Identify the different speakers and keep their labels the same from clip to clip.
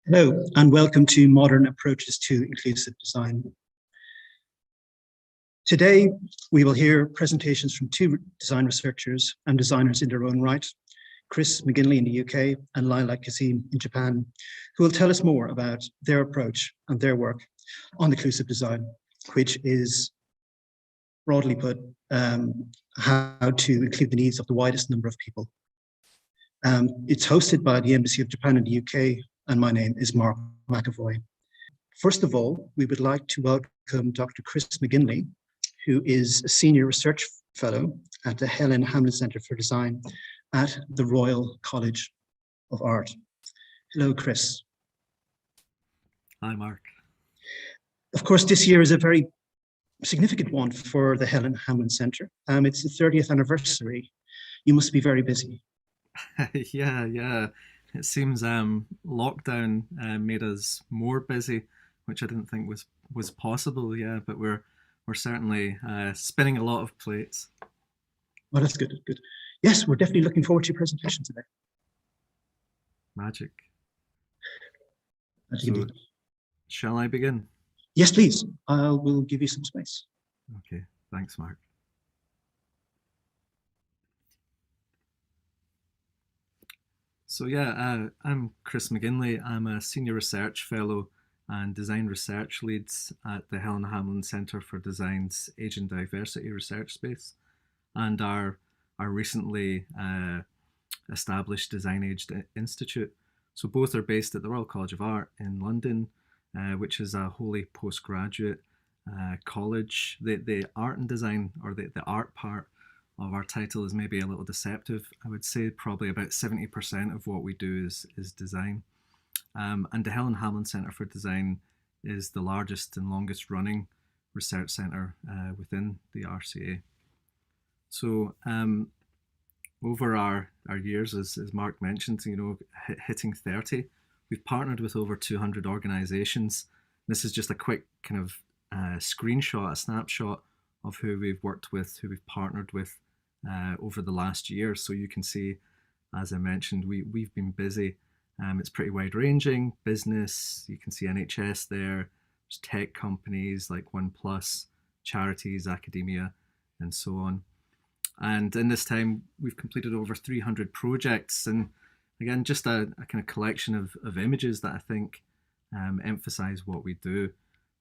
Speaker 1: Hello, and welcome to Modern Approaches to Inclusive Design. Today, we will hear presentations from two design researchers and designers in their own right, Chris McGinley in the UK and Laila Cassim in Japan, who will tell us more about their approach and their work on inclusive design, which is, broadly put, how to include the needs of the widest number of people. It's hosted by the Embassy of Japan in the UK, and my name is Mark McAvoy. First of all, we would like to welcome Dr. Chris McGinley, who is a Senior Research Fellow at the Helen Hamlyn Centre for Design at the Royal College of Art. Hello, Chris.
Speaker 2: Hi, Mark.
Speaker 1: Of course, this year is a very significant one for the Helen Hamlyn Centre. It's the 30th anniversary. You must be very busy.
Speaker 2: Yeah. It seems lockdown made us more busy, which I didn't think was possible. Yeah, but we're certainly spinning a lot of plates.
Speaker 1: Well, that's good. Good. Yes, we're definitely looking forward to your presentation today.
Speaker 2: Magic.
Speaker 1: So,
Speaker 2: shall I begin?
Speaker 1: Yes, please. I will give you some space.
Speaker 2: Okay. Thanks, Mark. So yeah, I'm Chris McGinley. I'm a Senior Research Fellow and Design Research Lead at the Helen Hamlyn Centre for Design's Age and Diversity Research Space and our recently established Design Age Institute. So both are based at the Royal College of Art in London, which is a wholly postgraduate college. The art and design, or the art part of our title, is maybe a little deceptive. I would say probably about 70% of what we do is design. And the Helen Hamlyn Centre for Design is the largest and longest running research centre within the RCA. So over our years, as Mark mentioned, hitting 30, we've partnered with over 200 organisations. This is just a quick kind of screenshot, a snapshot of who we've worked with, who we've partnered with over the last year. So you can see, as I mentioned, we've been busy. It's pretty wide ranging. Business, you can see NHS there. There's tech companies like OnePlus, charities, academia, and so on. And in this time, we've completed over 300 projects. And again, just a kind of collection of images that I think emphasize what we do.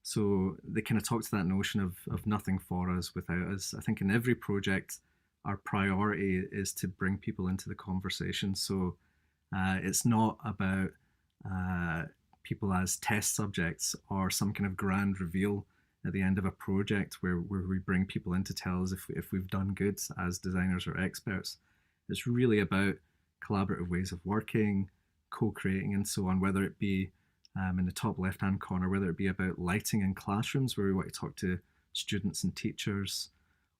Speaker 2: So they kind of talk to that notion of nothing for us without us. I think in every project, our priority is to bring people into the conversation. So it's not about people as test subjects or some kind of grand reveal at the end of a project where we bring people in to tell us if we've done good as designers or experts. It's really about collaborative ways of working, co-creating, and so on, whether it be in the top left-hand corner, whether it be about lighting in classrooms where we want to talk to students and teachers,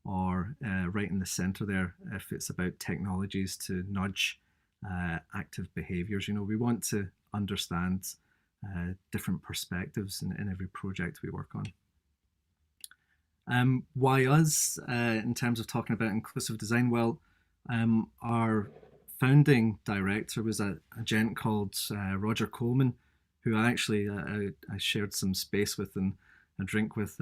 Speaker 2: or right in the center there, if it's about technologies to nudge active behaviors. We want to understand different perspectives in every project we work on. Why us in terms of talking about inclusive design? Well, our founding director was a gent called Roger Coleman, who I shared some space with and a drink with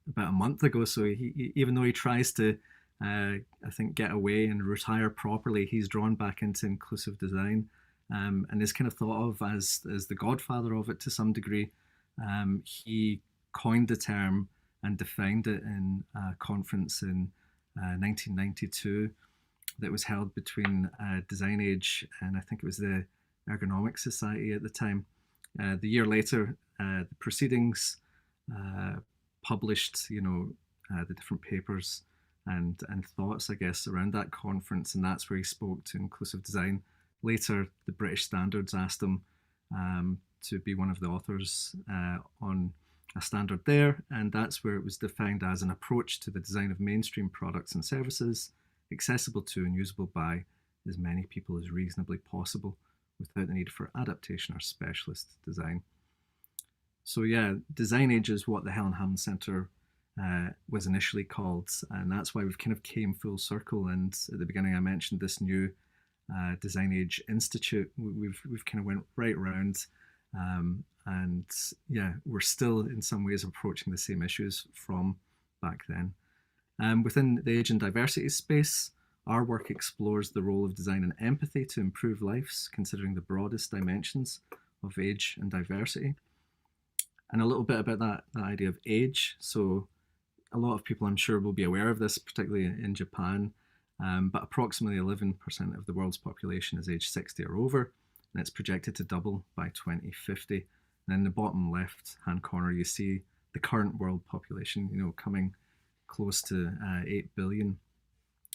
Speaker 2: about a month ago. So he, even though he tries to, I think, get away and retire properly, he's drawn back into inclusive design and is kind of thought of as the godfather of it to some degree. He coined the term and defined it in a conference in 1992 that was held between Design Age and I think it was the Ergonomic Society at the time. The year later, the proceedings published, the different papers and thoughts, I guess, around that conference, and that's where he spoke to inclusive design. Later, the British Standards asked him to be one of the authors on a standard there, and that's where it was defined as an approach to the design of mainstream products and services, accessible to and usable by as many people as reasonably possible, without the need for adaptation or specialist design. So yeah, Design Age is what the Helen Hamlyn Centre was initially called, and that's why we've kind of came full circle. And at the beginning I mentioned this new Design Age Institute. We've kind of went right around And yeah, we're still in some ways approaching the same issues from back then. Within the age and diversity space, our work explores the role of design and empathy to improve lives, considering the broadest dimensions of age and diversity. And a little bit about that idea of age. So a lot of people, I'm sure, will be aware of this, particularly in Japan, but approximately 11% of the world's population is age 60 or over, and it's projected to double by 2050. And in the bottom left-hand corner, you see the current world population, coming close to 8 billion.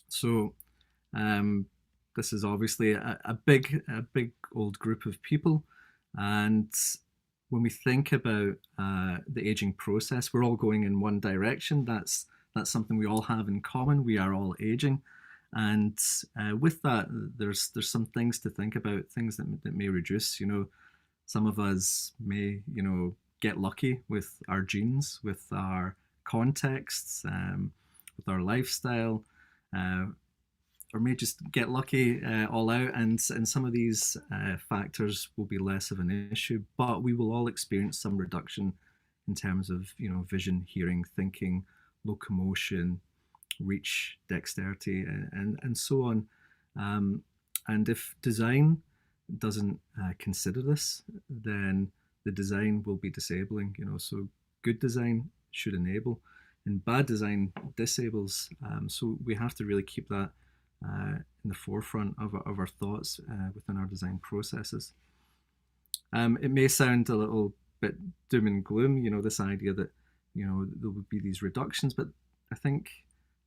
Speaker 2: So this is obviously a big old group of people. And when we think about the aging process, we're all going in one direction. That's something we all have in common. We are all aging. And with that, there's some things to think about, things that may reduce. Some of us may, get lucky with our genes, with our contexts, with our lifestyle, or may just get lucky all out, and some of these factors will be less of an issue, but we will all experience some reduction in terms of vision, hearing, thinking, locomotion, reach, dexterity, and so on. And if design doesn't consider this, then the design will be disabling. So good design should enable, and bad design disables. So we have to really keep that in the forefront of our thoughts within our design processes. It may sound a little bit doom and gloom, this idea that there would be these reductions, but I think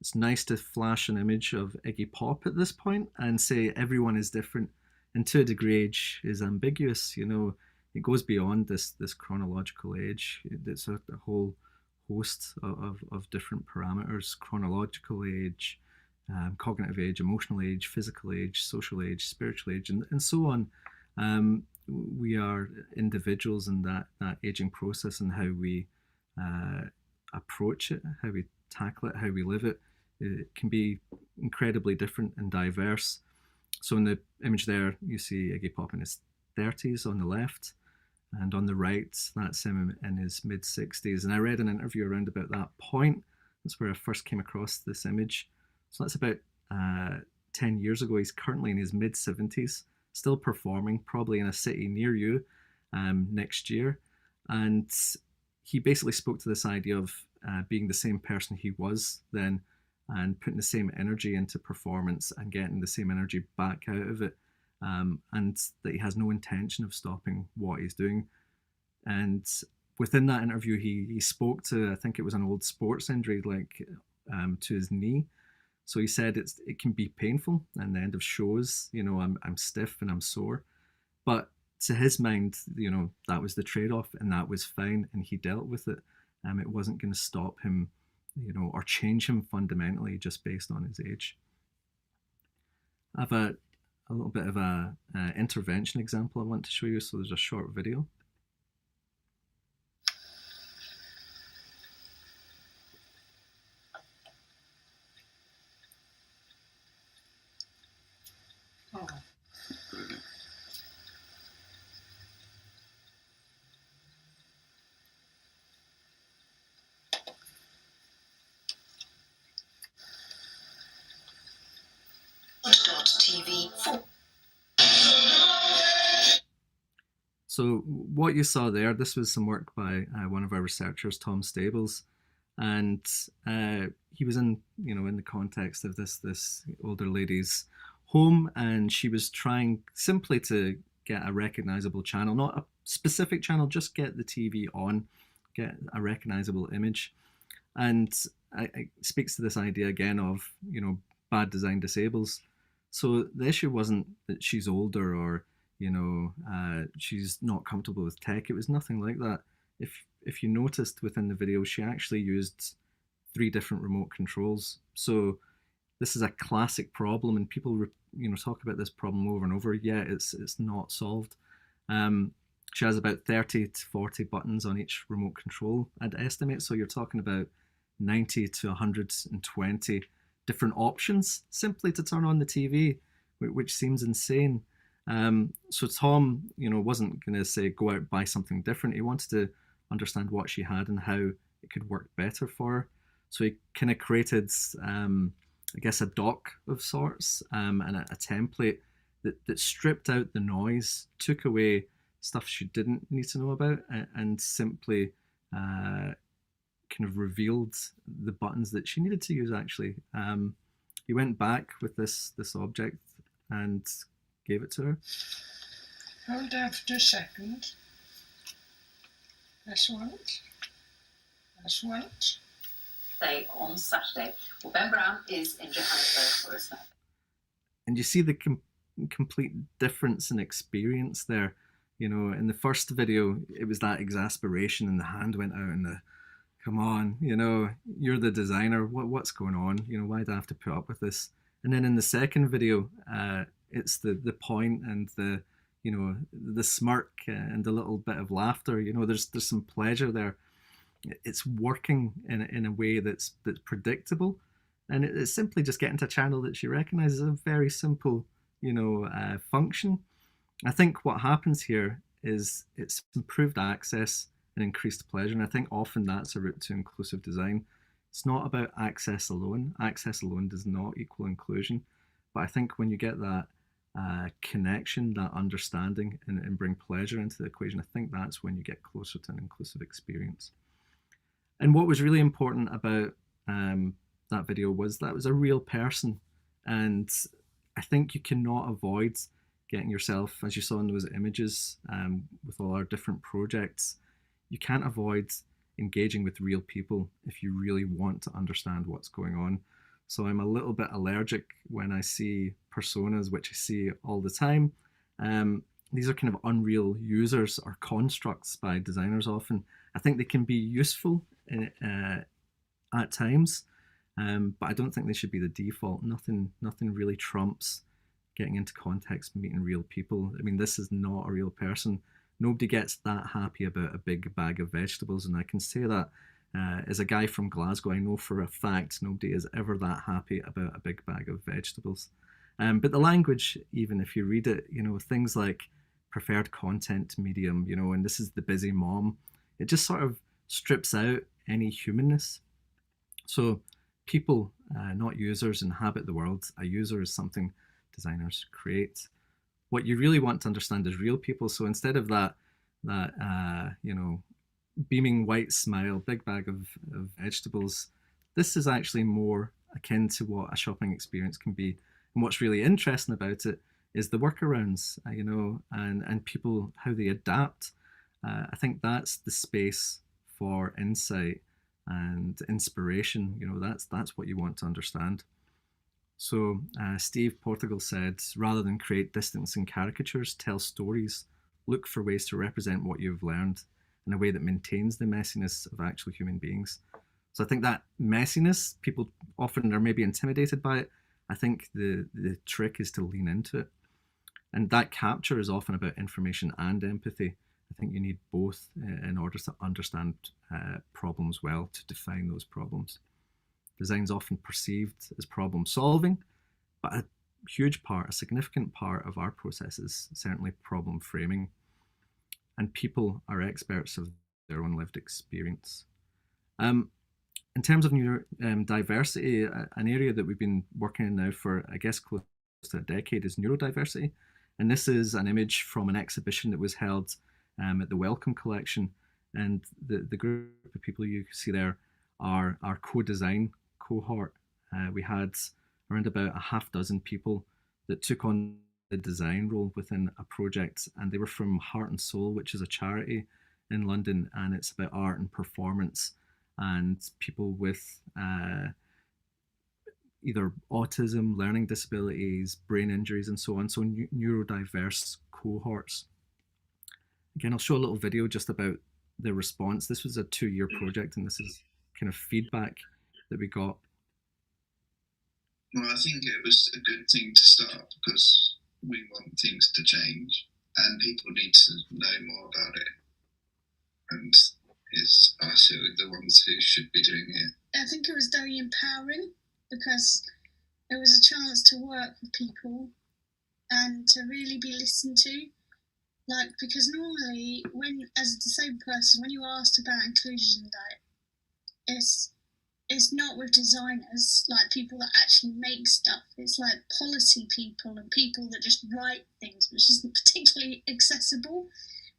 Speaker 2: it's nice to flash an image of Iggy Pop at this point and say everyone is different, and to a degree age is ambiguous. It goes beyond this chronological age. It's a whole host of different parameters: chronological age, cognitive age, emotional age, physical age, social age, spiritual age, and so on. We are individuals in that aging process, and how we approach it, how we tackle it, how we live it. It can be incredibly different and diverse. So in the image there, you see Iggy Pop in his 30s on the left, and on the right, that's him in his mid-60s. And I read an interview around about that point. That's where I first came across this image. So that's about 10 years ago. He's currently in his mid-70s, still performing, probably in a city near you next year. And he basically spoke to this idea of being the same person he was then, and putting the same energy into performance and getting the same energy back out of it, and that he has no intention of stopping what he's doing. And within that interview, he spoke to, I think it was an old sports injury, like to his knee. So he said it can be painful, and the end of shows, I'm stiff and I'm sore, but to his mind, that was the trade-off, and that was fine, and he dealt with it. It wasn't going to stop him, or change him fundamentally just based on his age. I have a little bit of a intervention example I want to show you. So there's a short video. So what you saw there, this was some work by one of our researchers, Tom Stables, and he was in the context of this older lady's home, and she was trying simply to get a recognizable channel, not a specific channel, just get the TV on, get a recognizable image. And it speaks to this idea again of, bad design disables. So the issue wasn't that she's older or she's not comfortable with tech. It was nothing like that. If you noticed within the video, she actually used 3 different remote controls. So this is a classic problem, and people talk about this problem over and over. Yeah, it's not solved. She has about 30 to 40 buttons on each remote control, I'd estimate. So you're talking about 90 to 120 different options simply to turn on the TV, which seems insane. So Tom, wasn't going to say go out and buy something different. He wanted to understand what she had and how it could work better for her. So he kind of created, I guess, a doc of sorts, and a template that stripped out the noise, took away stuff she didn't need to know about, and simply kind of revealed the buttons that she needed to use. Actually, he went back with this object and gave it to her.
Speaker 3: Hold down for a second. That's once. That's once.
Speaker 4: Say on Saturday. Well, Ben Brown is in Johannesburg for us now.
Speaker 2: And you see the complete difference in experience there. In the first video, it was that exasperation, and the hand went out, and come on, you're the designer. What's going on? Why do I have to put up with this? And then in the second video, it's the point and the smirk and the little bit of laughter. There's some pleasure there. It's working in a way that's predictable, and it's simply just getting to a channel that she recognizes a very simple function. I think what happens here is it's improved access and increased pleasure, and I think often that's a route to inclusive design. It's not about access alone. Access alone does not equal inclusion, but I think when you get that connection, that understanding, and bring pleasure into the equation, I think that's when you get closer to an inclusive experience. And what was really important about that video was that was a real person, and I think you cannot avoid getting yourself, as you saw in those images with all our different projects, you can't avoid engaging with real people if you really want to understand what's going on. So I'm a little bit allergic when I see personas, which I see all the time. These are kind of unreal users or constructs by designers often. I think they can be useful at times, but I don't think they should be the default. Nothing really trumps getting into context, meeting real people. I mean, this is not a real person. Nobody gets that happy about a big bag of vegetables, and I can say that as a guy from Glasgow, I know for a fact nobody is ever that happy about a big bag of vegetables. But the language, even if you read it, things like preferred content medium, and this is the busy mom, it just sort of strips out any humanness. So people, not users, inhabit the world. A user is something designers create. What you really want to understand is real people. So instead of that beaming white smile, big bag of vegetables, this is actually more akin to what a shopping experience can be. And what's really interesting about it is the workarounds, and people, how they adapt. I think that's the space for insight and inspiration. That's what you want to understand. So Steve Portugal said, rather than create distancing caricatures, tell stories. Look for ways to represent what you've learned in a way that maintains the messiness of actual human beings. So I think that messiness, people often are maybe intimidated by it. I think the trick is to lean into it. And that capture is often about information and empathy. I think you need both in order to understand problems well, to define those problems. Design is often perceived as problem solving, but a significant part of our process is certainly problem framing. And people are experts of their own lived experience. In terms of diversity, an area that we've been working in now for, I guess, close to a decade is neurodiversity. And this is an image from an exhibition that was held at the Wellcome Collection. And the group of people you see there are our co-design cohort. We had around about a half dozen people that took on the design role within a project, and they were from Heart and Soul, which is a charity in London, and it's about art and performance and people with either autism, learning disabilities, brain injuries, and so on. So neurodiverse cohorts. Again, I'll show a little video just about the response. This was a 2-year project, and this is kind of feedback that we got.
Speaker 5: Well, I think it was a good thing to start because we want things to change and people need to know more about it. And it's us who are the ones who should be doing it.
Speaker 3: I think it was very empowering because it was a chance to work with people
Speaker 6: and to really be listened to. Like, because normally, when as a disabled person, when you asked about inclusion day, it's not with designers, like people that actually make stuff. It's like policy people and people that just write things, which isn't particularly accessible.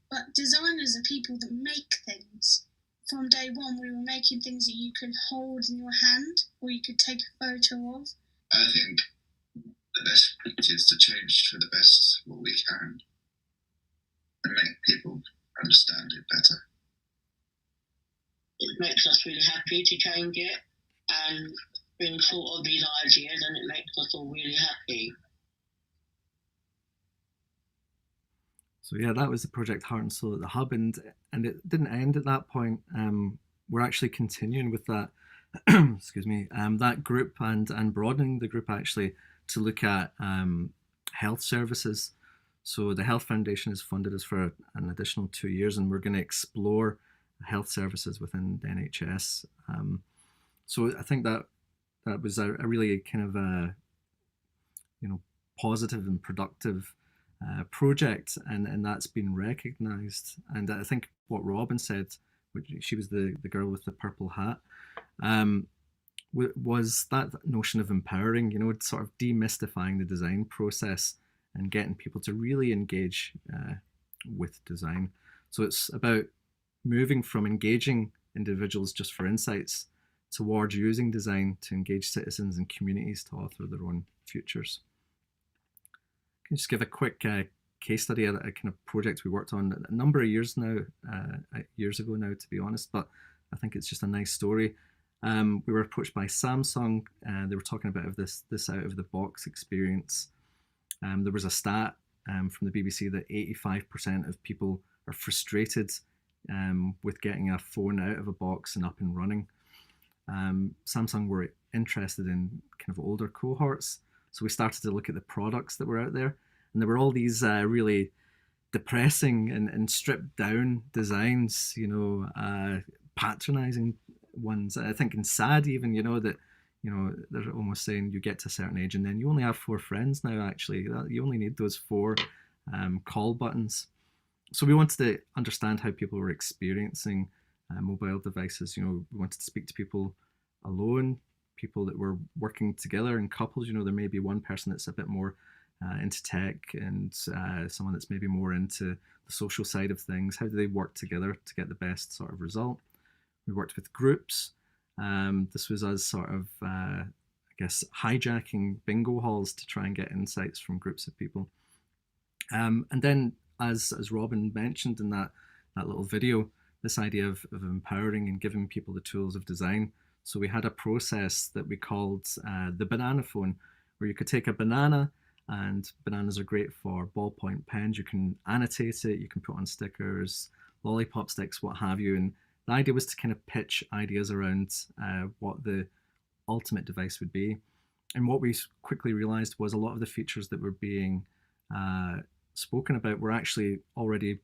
Speaker 6: But designers are people that make things. From day one, we were making things that you could hold in your hand or you could take a photo of.
Speaker 5: I think the best route is to change for the best what we can and make people understand it better.
Speaker 7: It makes us really happy to change it and bring sort of these ideas, and it makes us all really happy.
Speaker 2: So yeah, that was the project Heart and Soul at the Hub, and it didn't end at that point. We're actually continuing with that, excuse me, that group and broadening the group actually to look at health services. So the Health Foundation has funded us for an additional 2 years, and we're going to explore health services within the NHS. So I think that was a really kind of a, positive and productive project, and that's been recognised. And I think what Robin said, which she was the girl with the purple hat, was that notion of empowering, sort of demystifying the design process and getting people to really engage with design. So it's about moving from engaging individuals just for insights towards using design to engage citizens and communities to author their own futures. Can you just give a quick case study of a kind of project we worked on a number of years ago now, to be honest, but I think it's just a nice story. We were approached by Samsung, and they were talking about this out of the box experience. There was a stat from the BBC that 85% of people are frustrated with getting a phone out of a box and up and running. Samsung were interested in kind of older cohorts, so we started to look at the products that were out there, and there were all these really depressing and stripped down designs, patronizing ones. I think and sad even, that they're almost saying you get to a certain age and then you only have 4 friends now. Actually, you only need those 4 call buttons. So we wanted to understand how people were experiencing mobile devices. We wanted to speak to people alone, people that were working together in couples. There may be one person that's a bit more into tech and someone that's maybe more into the social side of things. How do they work together to get the best sort of result? We worked with groups. This was us sort of, hijacking bingo halls to try and get insights from groups of people. And then, as Robin mentioned in that little video, this idea of empowering and giving people the tools of design. So we had a process that we called the banana phone, where you could take a banana, and bananas are great for ballpoint pens. You can annotate it, you can put on stickers, lollipop sticks, what have you. And the idea was to kind of pitch ideas around what the ultimate device would be. And what we quickly realized was a lot of the features that were being spoken about were actually already,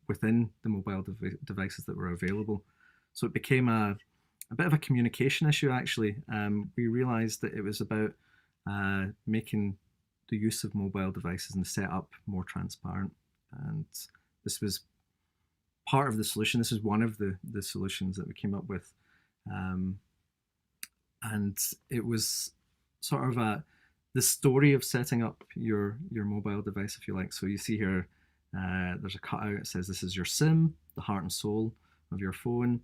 Speaker 2: within the mobile devices that were available. So it became a bit of a communication issue, actually. We realized that it was about making the use of mobile devices and the setup more transparent. And this was part of the solution. This is one of the solutions that we came up with. And it was sort of the story of setting up your mobile device, if you like. So you see here, there's a cutout. It says this is your SIM, the heart and soul of your phone.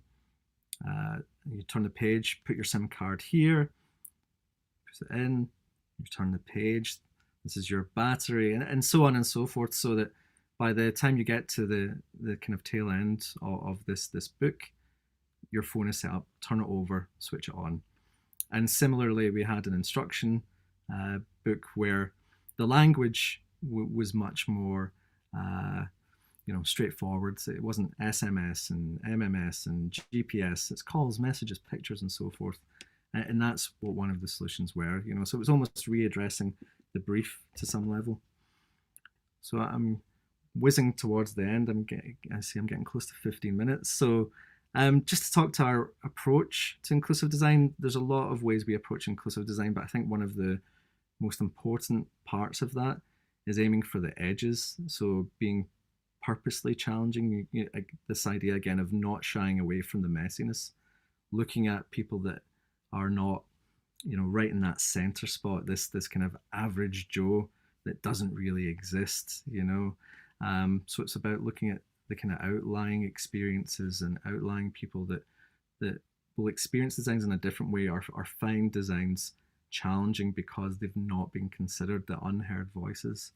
Speaker 2: You turn the page, put your SIM card here, put it in, you turn the page, this is your battery, and so on and so forth, so that by the time you get to the kind of tail end of this book, your phone is set up, turn it over, switch it on. And similarly, we had an instruction book where the language was much more straightforward. So it wasn't SMS and MMS and GPS. It's calls, messages, pictures, and so forth. And that's what one of the solutions were. So it was almost readdressing the brief to some level. So I'm whizzing towards the end. I'm getting close to 15 minutes. So just to talk to our approach to inclusive design, there's a lot of ways we approach inclusive design, but I think one of the most important parts of that is aiming for the edges. So being purposely challenging, this idea again of not shying away from the messiness, looking at people that are not, right in that center spot, this kind of average Joe that doesn't really exist, So it's about looking at the kind of outlying experiences and outlying people that will experience designs in a different way, or find designs challenging because they've not been considered, the unheard voices.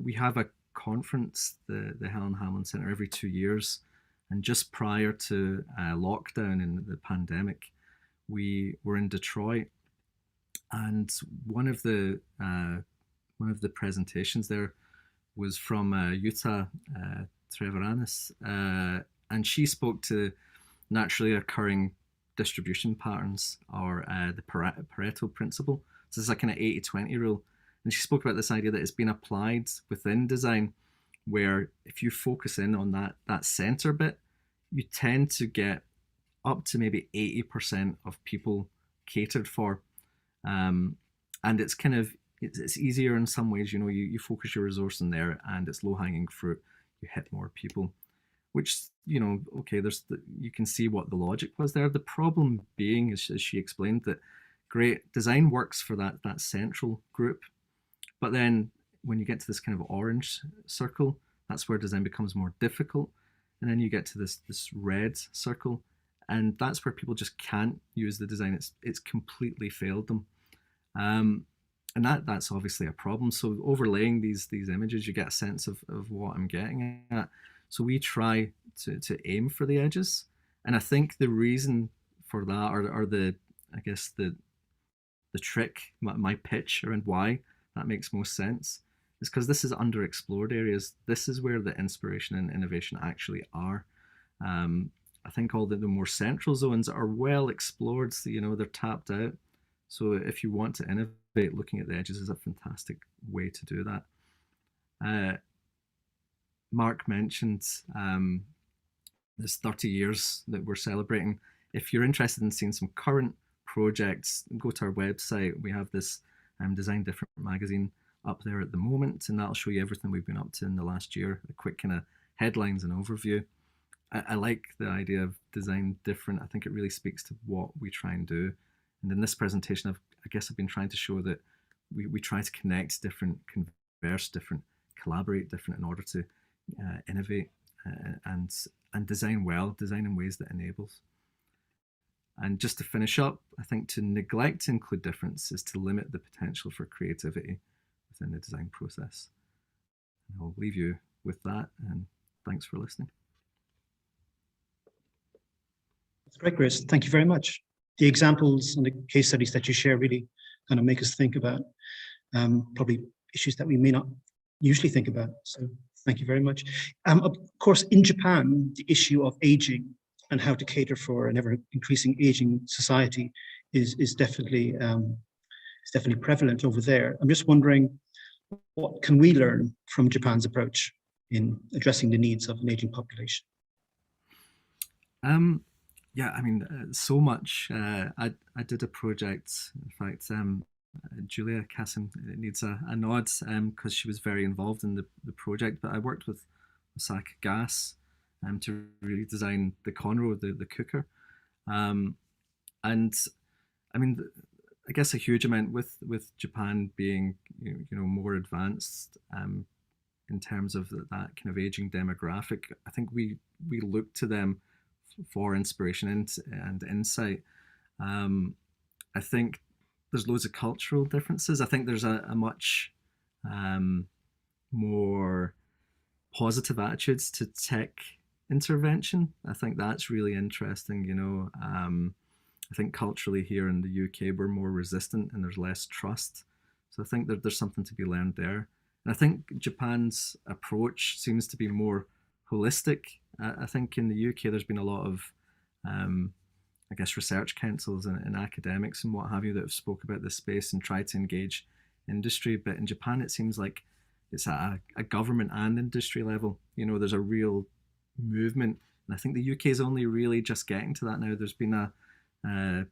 Speaker 2: We have a conference, the Helen Hamlyn Centre, every 2 years, and just prior to lockdown and the pandemic, we were in Detroit, and one of the presentations there was from Yuta Treviranus, and she spoke to naturally occurring distribution patterns, or the Pareto principle. So this is a kind of 80-20 rule. And she spoke about this idea that it's been applied within design, where if you focus in on that center bit, you tend to get up to maybe 80% of people catered for. And it's kind of, it's easier in some ways, you focus your resource in there and it's low-hanging fruit, you hit more people. Which, okay, you can see what the logic was there. The problem being, as she explained, that great design works for that central group, but then when you get to this kind of orange circle, that's where design becomes more difficult, and then you get to this red circle, and that's where people just can't use the design. It's completely failed them, and that's obviously a problem. So overlaying these images, you get a sense of what I'm getting at. So we try to aim for the edges, and I think the reason for that, or the trick, my pitch around why that makes most sense, is because this is underexplored areas. This is where the inspiration and innovation actually are. I think all the more central zones are well explored, so, they're tapped out. So if you want to innovate, looking at the edges is a fantastic way to do that. Mark mentioned this 30 years that we're celebrating. If you're interested in seeing some current projects, go to our website. We have this Design Different magazine up there at the moment, and that'll show you everything we've been up to in the last year, a quick kind of headlines and overview. I like the idea of design different. I think it really speaks to what we try and do. And in this presentation, I've been trying to show that we try to connect different, converse different, collaborate different in order to innovate and design well, design in ways that enables. And just to finish up, I think to neglect to include difference is to limit the potential for creativity within the design process. And I'll leave you with that, and thanks for listening.
Speaker 1: That's great, Chris. Thank you very much. The examples and the case studies that you share really kind of make us think about probably issues that we may not usually think about. So thank you very much. Of course, in Japan, the issue of aging and how to cater for an ever-increasing aging society is definitely prevalent over there. I'm just wondering, what can we learn from Japan's approach in addressing the needs of an aging population?
Speaker 2: Yeah, I mean, so much. I did a project, in fact, Laila Cassim needs a nod because she was very involved in the project, but I worked with Osaka Gas to really design the Conro, the cooker. And I mean, I guess a huge amount with Japan being more advanced in terms of that kind of aging demographic. I think we look to them for inspiration and insight. I think there's loads of cultural differences. I think there's a much more positive attitudes to tech intervention. I think that's really interesting. I think culturally here in the UK we're more resistant and there's less trust. So I think that there's something to be learned there. And I think Japan's approach seems to be more holistic. I think in the UK there's been a lot of research councils and academics and what have you that have spoke about this space and tried to engage industry. But in Japan, it seems like it's at a government and industry level. There's a real movement, and I think the UK is only really just getting to that now. There's been a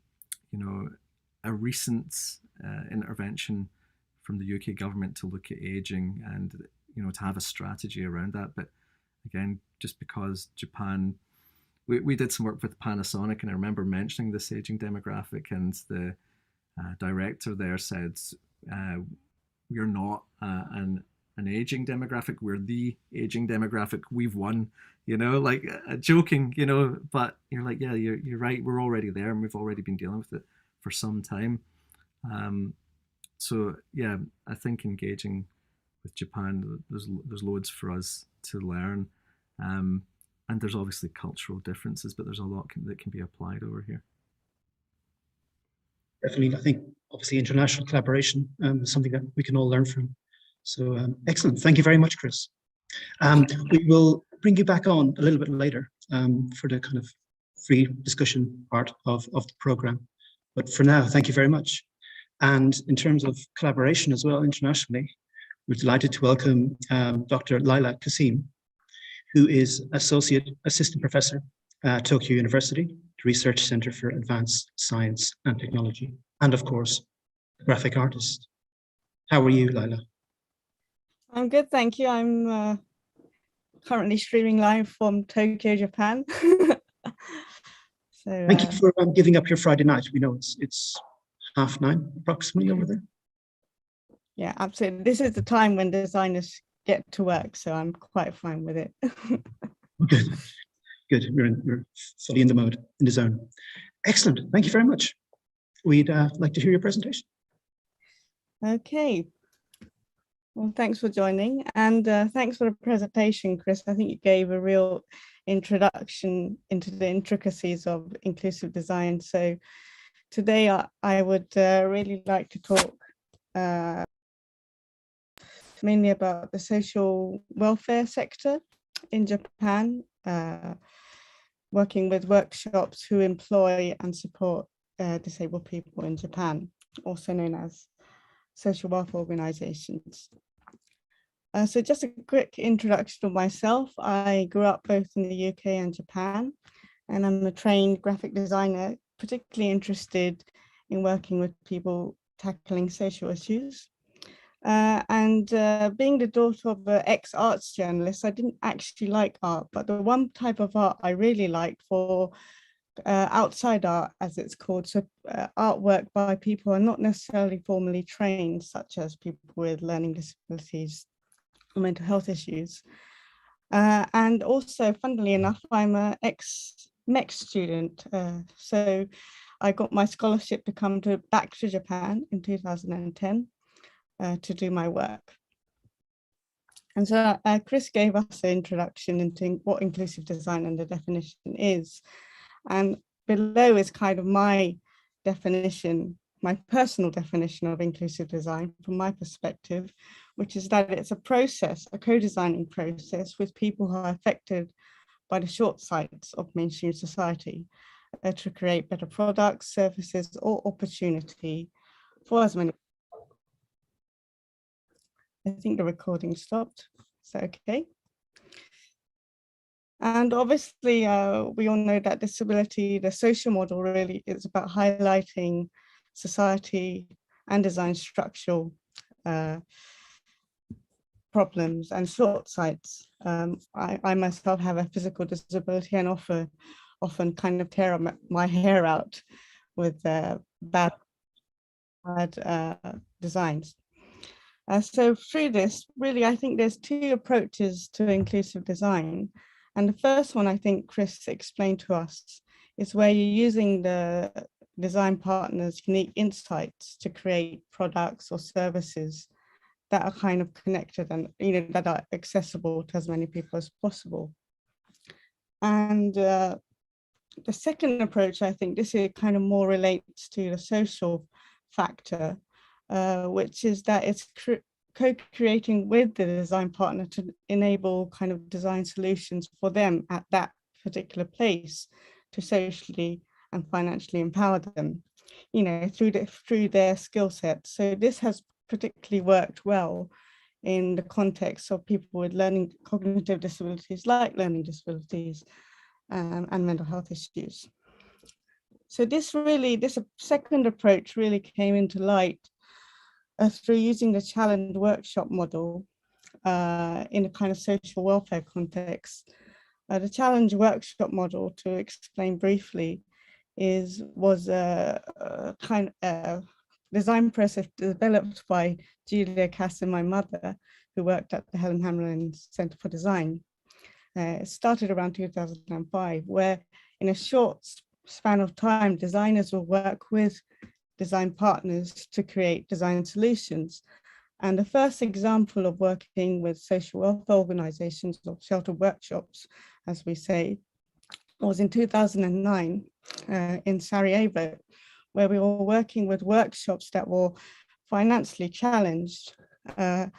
Speaker 2: recent intervention from the UK government to look at aging and, you know, to have a strategy around that. But again, just because Japan, we did some work with Panasonic, and I remember mentioning this aging demographic, and the director there said, we're not an aging demographic, we're the aging demographic, we've won, you know, like joking, you know, but you're like, yeah, you're right, we're already there, and we've already been dealing with it for some time. So yeah, I think engaging with Japan, there's loads for us to learn, and there's obviously cultural differences, but there's a lot that can be applied over here.
Speaker 1: Definitely, I think obviously international collaboration is something that we can all learn from. So excellent, thank you very much, Chris. We will bring you back on a little bit later for the kind of free discussion part of the program. But for now, thank you very much. And in terms of collaboration as well internationally, we're delighted to welcome Dr. Laila Cassim, who is Associate Assistant Professor at Tokyo University, the Research Center for Advanced Science and Technology, and of course, a graphic artist. How are you, Laila?
Speaker 8: I'm good, thank you. I'm currently streaming live from Tokyo, Japan. So,
Speaker 1: thank you for giving up your Friday night. We know it's 9:30 approximately over there.
Speaker 8: Yeah, absolutely. This is the time when designers get to work, so I'm quite fine with it.
Speaker 1: Good, good. We're fully in the zone. Excellent. Thank you very much. We'd like to hear your presentation.
Speaker 8: Okay. Well, thanks for joining, and thanks for the presentation, Chris. I think you gave a real introduction into the intricacies of inclusive design. So today I would really like to talk mainly about the social welfare sector in Japan, working with workshops who employ and support disabled people in Japan, also known as social welfare organizations. So just a quick introduction of myself. I grew up both in the UK and Japan, and I'm a trained graphic designer, particularly interested in working with people tackling social issues. And being the daughter of an ex-arts journalist, I didn't actually like art, but the one type of art I really liked for outside art, as it's called, so artwork by people who are not necessarily formally trained, such as people with learning disabilities or mental health issues. And also, funnily enough, I'm an ex-MEX student, so I got my scholarship to come back to Japan in 2010. To do my work. And so Chris gave us an introduction into what inclusive design and the definition is. And below is kind of my definition, my personal definition of inclusive design from my perspective, which is that it's a process, a co-designing process with people who are affected by the short sights of mainstream society to create better products, services, or opportunity for as many. I think the recording stopped. Is that okay? And obviously, we all know that disability, the social model really is about highlighting society and design structural problems and short sights. I myself have a physical disability and often kind of tear my hair out with bad designs. So through this, really, I think there's two approaches to inclusive design. And the first one, I think Chris explained to us, is where you're using the design partner's unique insights to create products or services that are kind of connected and, you know, that are accessible to as many people as possible. And the second approach, I think this is kind of more relates to the social factor, which is that it's co-creating with the design partner to enable kind of design solutions for them at that particular place to socially and financially empower them, you know, through their skill set. So this has particularly worked well in the context of people with learning cognitive disabilities, like learning disabilities and mental health issues. So this second approach really came into light through using the challenge workshop model in a kind of social welfare context. The challenge workshop model, to explain briefly, was a kind of design process developed by Laila Cassim, my mother, who worked at the Helen Hamlyn Centre for Design. It started around 2005, where in a short span of time, designers will work with design partners to create design solutions. And the first example of working with social welfare organizations or sheltered workshops, as we say, was in 2009 in Sarajevo, where we were working with workshops that were financially challenged and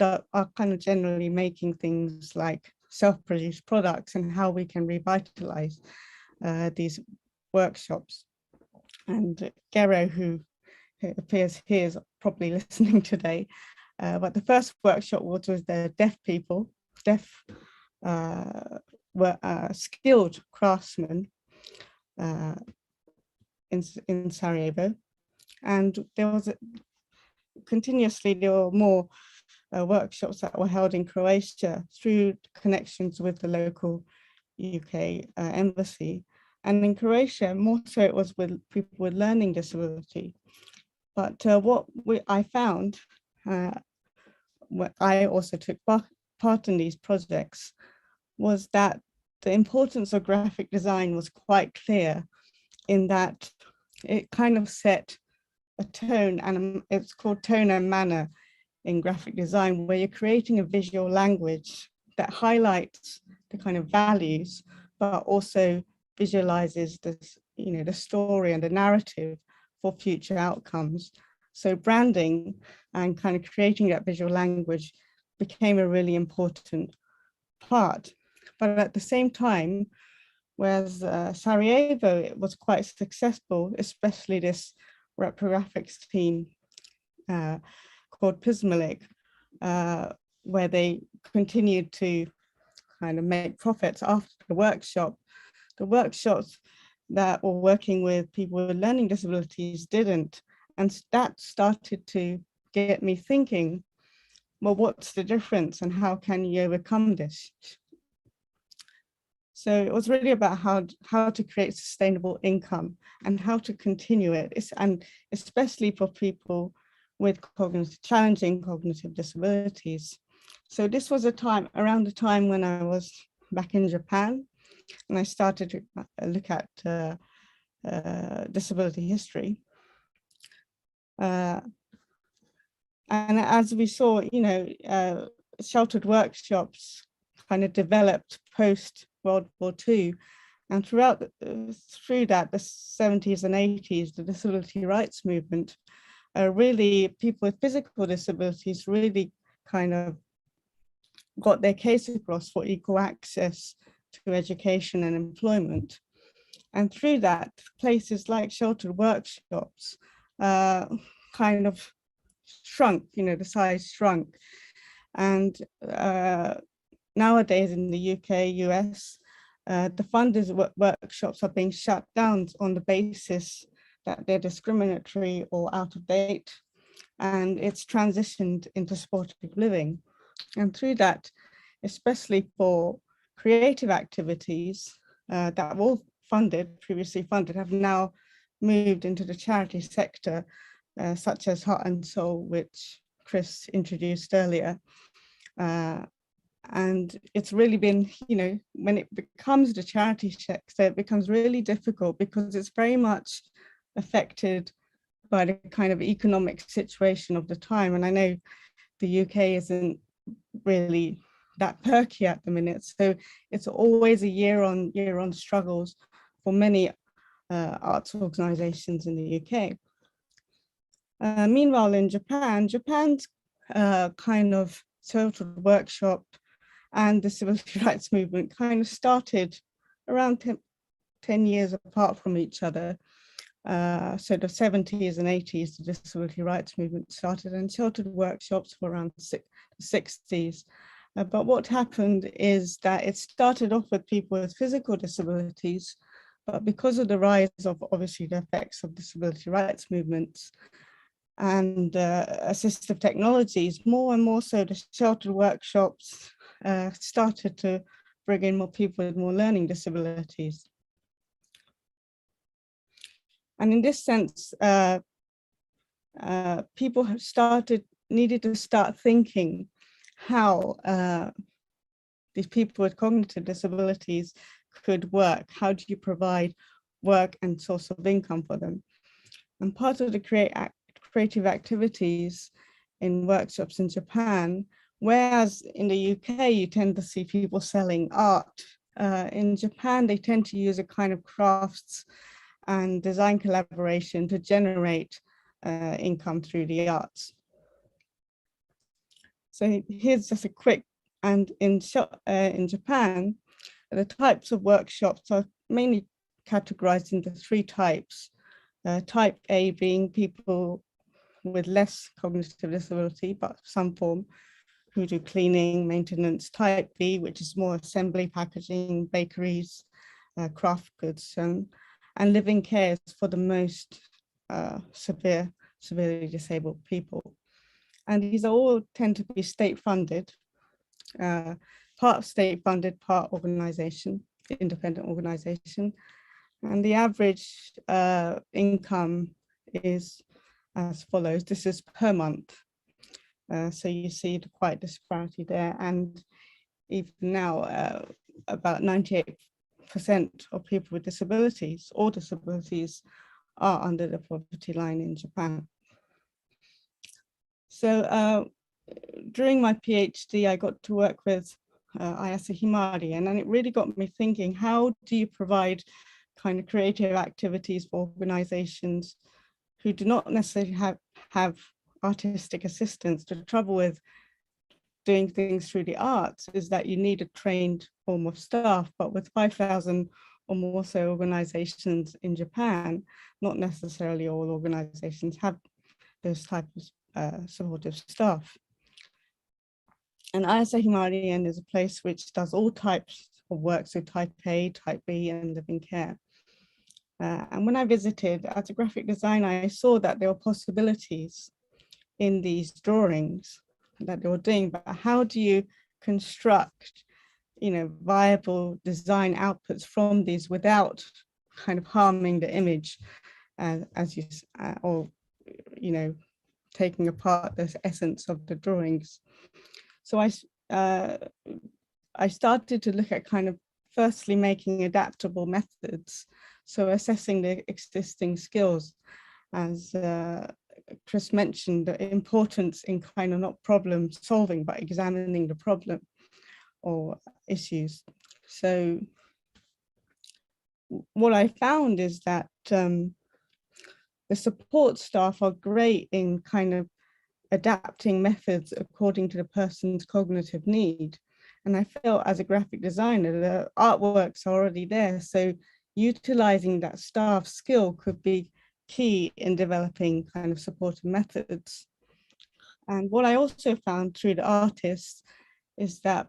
Speaker 8: are kind of generally making things like self-produced products and how we can revitalize these workshops. And Gero, who appears here, is probably listening today. But the first workshop was with the deaf people, were skilled craftsmen in Sarajevo. And there was continuously, there were more workshops that were held in Croatia through connections with the local UK embassy. And in Croatia, more so it was with people with learning disability. But what I found, what I also took part in these projects, was that the importance of graphic design was quite clear, in that it kind of set a tone, and it's called tone and manner in graphic design, where you're creating a visual language that highlights the kind of values, but also visualizes this, the story and the narrative for future outcomes. So branding and kind of creating that visual language became a really important part. But at the same time, whereas Sarajevo, it was quite successful, especially this reprographics team called Pismalik, where they continued to kind of make profits after the workshop. The workshops that were working with people with learning disabilities didn't. And that started to get me thinking, well, what's the difference and how can you overcome this? So it was really about how to create sustainable income and how to continue it, and especially for people with challenging cognitive disabilities. So this was around the time when I was back in Japan, and I started to look at disability history. And as we saw, sheltered workshops kind of developed post World War II, and through that, the 70s and 80s, the disability rights movement, really people with physical disabilities really kind of got their case across for equal access to education and employment. And through that, places like sheltered workshops kind of shrunk, the size shrunk. And nowadays in the UK, US, the funders workshops are being shut down on the basis that they're discriminatory or out of date, and it's transitioned into supportive living. And through that, especially for creative activities that were previously funded, have now moved into the charity sector, such as Heart and Soul, which Chris introduced earlier. And it's really been, when it becomes the charity sector, it becomes really difficult because it's very much affected by the kind of economic situation of the time. And I know the UK isn't really that perky at the minute. So it's always a year-on struggles for many arts organizations in the UK. Meanwhile, in Japan's kind of sheltered workshop and disability rights movement kind of started around 10 years apart from each other. So the 70s and 80s, the disability rights movement started, and sheltered workshops were around the 60s. But what happened is that it started off with people with physical disabilities, but because of the rise of obviously the effects of disability rights movements, and assistive technologies, more and more so the sheltered workshops started to bring in more people with more learning disabilities. And in this sense, people have needed to start thinking how these people with cognitive disabilities could work. How do you provide work and source of income for them? And part of the creative activities in workshops in Japan, whereas in the UK, you tend to see people selling art. In Japan, they tend to use a kind of crafts and design collaboration to generate income through the arts. So here's just a quick, and in Japan, the types of workshops are mainly categorized into 3 types. Type A being people with less cognitive disability, but some form, who do cleaning, maintenance. Type B, which is more assembly, packaging, bakeries, craft goods, and living care for the most severely disabled people. And these all tend to be state funded, part state funded, part organization, independent organization. And the average income is as follows. This is per month. So you see the quite disparity there. And even now, about 98% of people with disabilities, all disabilities, are under the poverty line in Japan. So during my PhD, I got to work with Ayase Himari, and then it really got me thinking, how do you provide kind of creative activities for organizations who do not necessarily have artistic assistance? The trouble with doing things through the arts is that you need a trained form of staff, but with 5,000 or more so organizations in Japan, not necessarily all organizations have those types of supportive staff. And Ayase Himari is a place which does all types of work, so type A, type B, and living care. And when I visited as a graphic designer, I saw that there were possibilities in these drawings that they were doing, but how do you construct, viable design outputs from these without kind of harming the image, taking apart the essence of the drawings. So I started to look at kind of firstly making adaptable methods. So assessing the existing skills, as Chris mentioned, the importance in kind of not problem solving, but examining the problem or issues. So what I found is that the support staff are great in kind of adapting methods according to the person's cognitive need. And I felt as a graphic designer, the artworks are already there. So utilizing that staff skill could be key in developing kind of supportive methods. And what I also found through the artists is that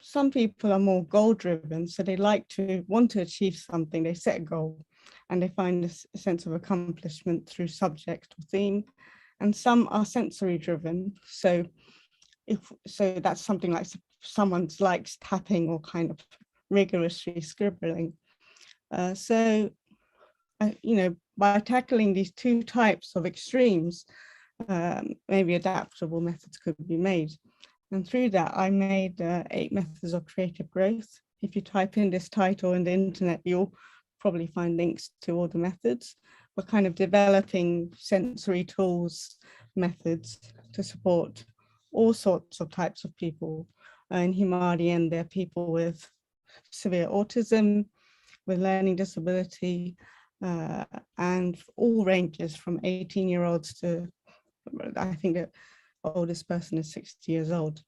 Speaker 8: some people are more goal driven. So they want to achieve something, they set a goal and they find a sense of accomplishment through subject or theme. And some are sensory driven. So that's something like someone likes tapping or kind of rigorously scribbling. By tackling these 2 types of extremes, maybe adaptable methods could be made. And through that, I made 8 methods of creative growth. If you type in this title in the internet, you'll probably find links to all the methods. We're kind of developing sensory tools, methods to support all sorts of types of people. In Himari, and there are people with severe autism, with learning disability, and all ranges from 18-year-olds to, I think the oldest person is 60 years old.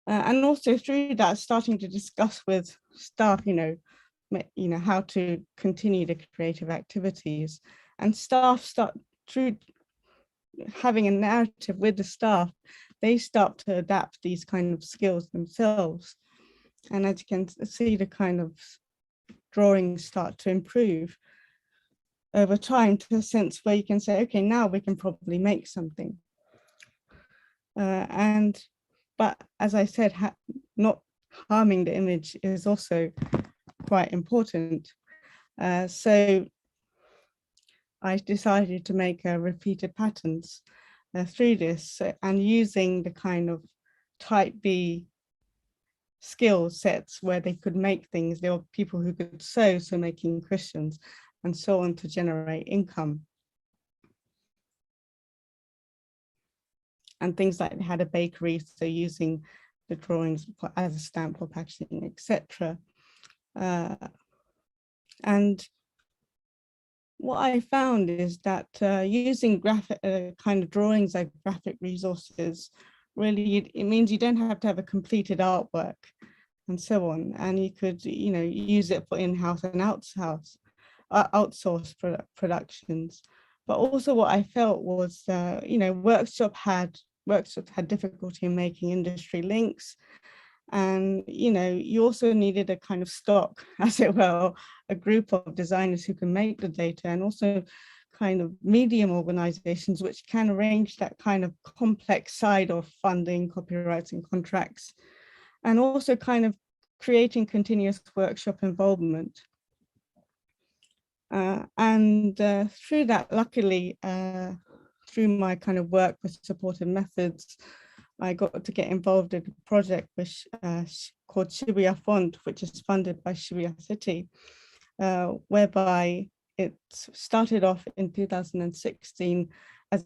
Speaker 8: And also through that, starting to discuss with staff, how to continue the creative activities. And staff start, through having a narrative with the staff, they start to adapt these kind of skills themselves. And as you can see, the kind of drawings start to improve. over time to a sense where you can say, okay, now we can probably make something. But as I said, not harming the image is also quite important. So I decided to make repeated patterns through this, and using the kind of type B skill sets where they could make things. There were people who could sew, so making cushions and so on to generate income. And things like they had a bakery, so using the drawings as a stamp for packaging, etc. And what I found is that using graphic kind of drawings like graphic resources, really it means you don't have to have a completed artwork and so on, and you could, you know, use it for in-house and outsource productions. But also what I felt was, you know, workshops had difficulty in making industry links. And, you know, you also needed a kind of stock, as it were, a group of designers who can make the data, and also kind of medium organizations which can arrange that kind of complex side of funding, copyrights and contracts, and also kind of creating continuous workshop involvement. Through that, luckily, through my kind of work with supported methods, I got to get involved in a project which called Shibuya Fund, which is funded by Shibuya City, whereby it started off in 2016 as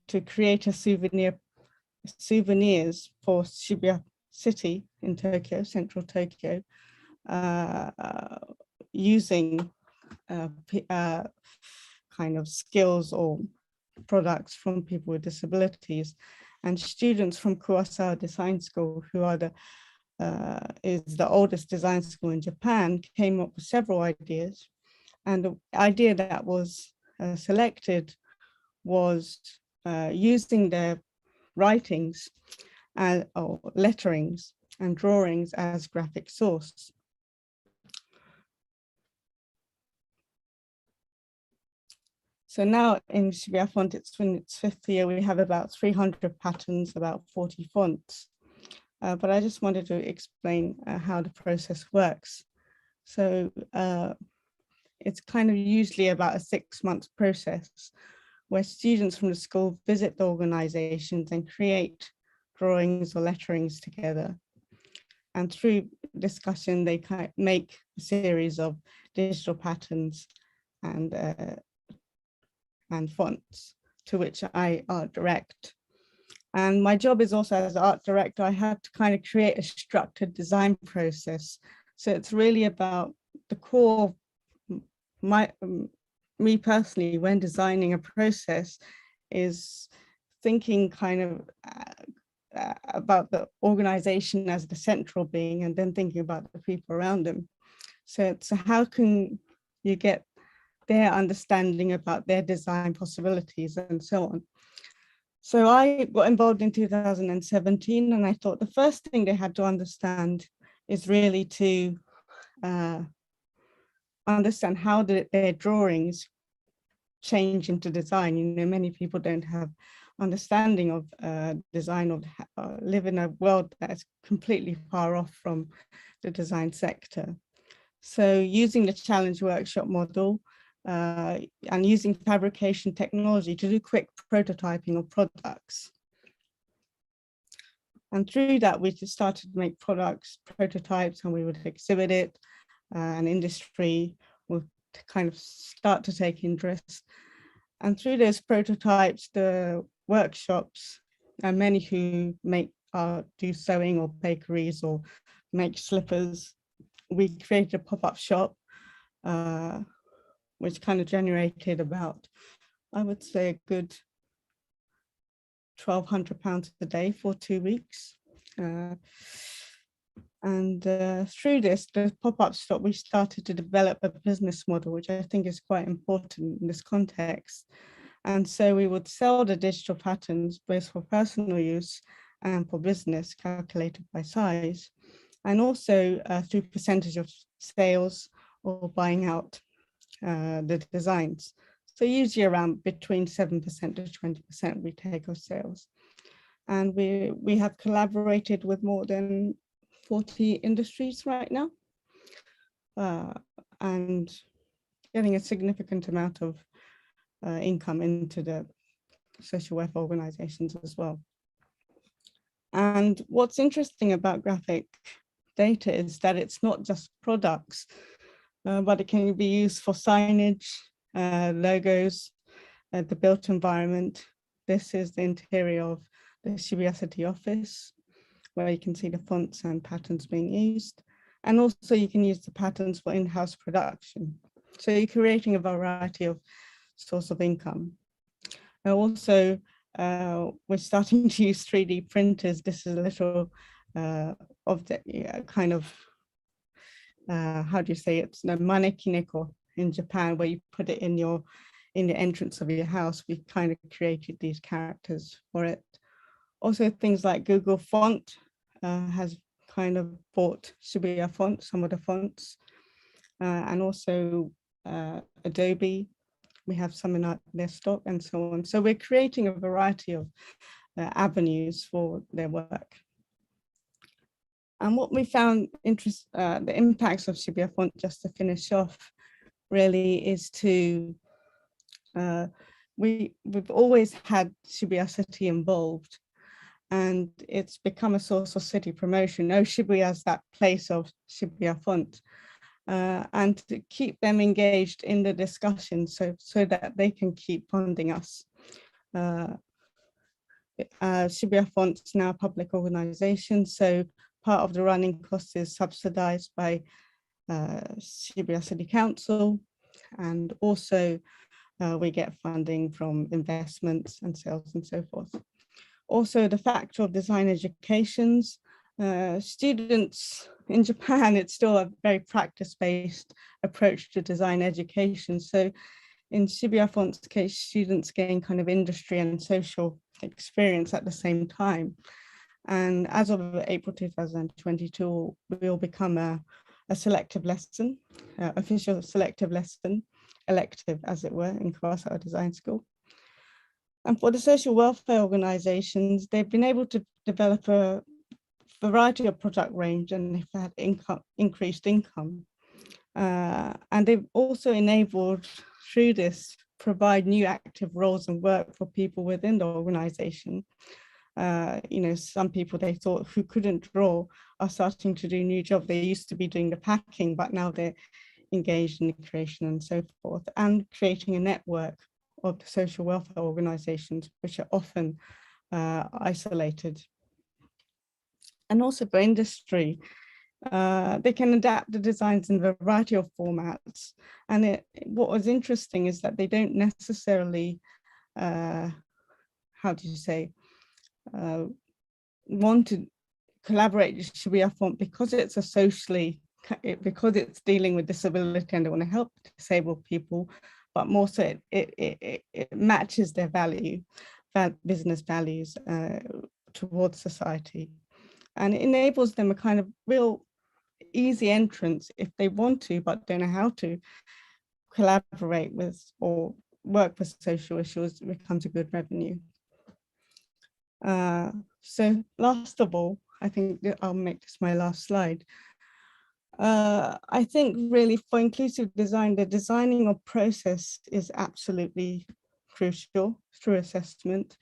Speaker 8: to create a souvenirs for Shibuya City in Tokyo, central Tokyo, using kind of skills or products from people with disabilities. And students from Kurosawa Design School, who are is the oldest design school in Japan, came up with several ideas. And the idea that was selected was using their writings or letterings and drawings as graphic source. So now in Shibuya Font, it's in its 5th year, we have about 300 patterns, about 40 fonts. But I just wanted to explain how the process works. So it's kind of usually about a 6-month process where students from the school visit the organizations and create drawings or letterings together. And through discussion, they kind of make a series of digital patterns and fonts, to which I art direct. And my job is also as art director, I had to kind of create a structured design process. So it's really about the core of me personally, when designing a process, is thinking kind of about the organization as the central being, and then thinking about the people around them. So how can you get their understanding about their design possibilities and so on. So I got involved in 2017, and I thought the first thing they had to understand is really to understand how their drawings change into design. You know, many people don't have understanding of design, or live in a world that is completely far off from the design sector. So using the challenge workshop model, and using fabrication technology to do quick prototyping of products. And through that, we just started to make prototypes, and we would exhibit it, and industry would kind of start to take interest. And through those prototypes, the workshops, and many who do sewing or bakeries or make slippers, we created a pop-up shop, which kind of generated about, I would say, a good £1,200 a day for 2 weeks. And through this, the pop-up shop, we started to develop a business model, which I think is quite important in this context. And so we would sell the digital patterns both for personal use and for business, calculated by size, and also through percentage of sales or buying out the designs. So usually around between 7% to 20% we take of sales. And we have collaborated with more than 40 industries right now, and getting a significant amount of income into the social welfare organizations as well. And what's interesting about graphic data is that it's not just products, but it can be used for signage, logos, the built environment. This is the interior of the Shibuya City office, where you can see the fonts and patterns being used. And also you can use the patterns for in-house production. So you're creating a variety of source of income. Also, we're starting to use 3D printers. This is a little of the kind of, how do you say it? It's the manekineko in Japan, where you put it in the entrance of your house. We kind of created these characters for it. Also, things like Google Font has kind of bought Shibuya Font, some of the fonts, and also Adobe. We have some in their stock and so on. So we're creating a variety of avenues for their work. And what we found the impacts of Shibuya Font, just to finish off, really is to, we've always had Shibuya City involved, and it's become a source of city promotion. Oh, Shibuya is that place of Shibuya Font. And to keep them engaged in the discussion so that they can keep funding us. Shibuya Font is now a public organization, so part of the running cost is subsidized by Shibuya City Council, and also we get funding from investments and sales and so forth. Also, the factor of design educations. Students in Japan, it's still a very practice-based approach to design education. So in Shibuya Font's case, students gain kind of industry and social experience at the same time. And as of April 2022, we will become a selective lesson, official selective lesson, elective as it were, in Kawasawa Design School. And for the social welfare organizations, they've been able to develop a variety of product range, and they've had increased income. And they've also enabled, through this, provide new active roles and work for people within the organization. Some people they thought who couldn't draw are starting to do new jobs. They used to be doing the packing, but now they're engaged in the creation and so forth, and creating a network of the social welfare organizations, which are often isolated. And also for industry, they can adapt the designs in a variety of formats. And what was interesting is that they don't necessarily, want to collaborate with Shibuya Font because it's because it's dealing with disability and they want to help disabled people, but more so it matches their business values towards society. And it enables them a kind of real easy entrance if they want to, but don't know how to collaborate with or work with social issues. It becomes a good revenue. So last of all, I think I'll make this my last slide. I think really for inclusive design, the designing of process is absolutely crucial through assessment.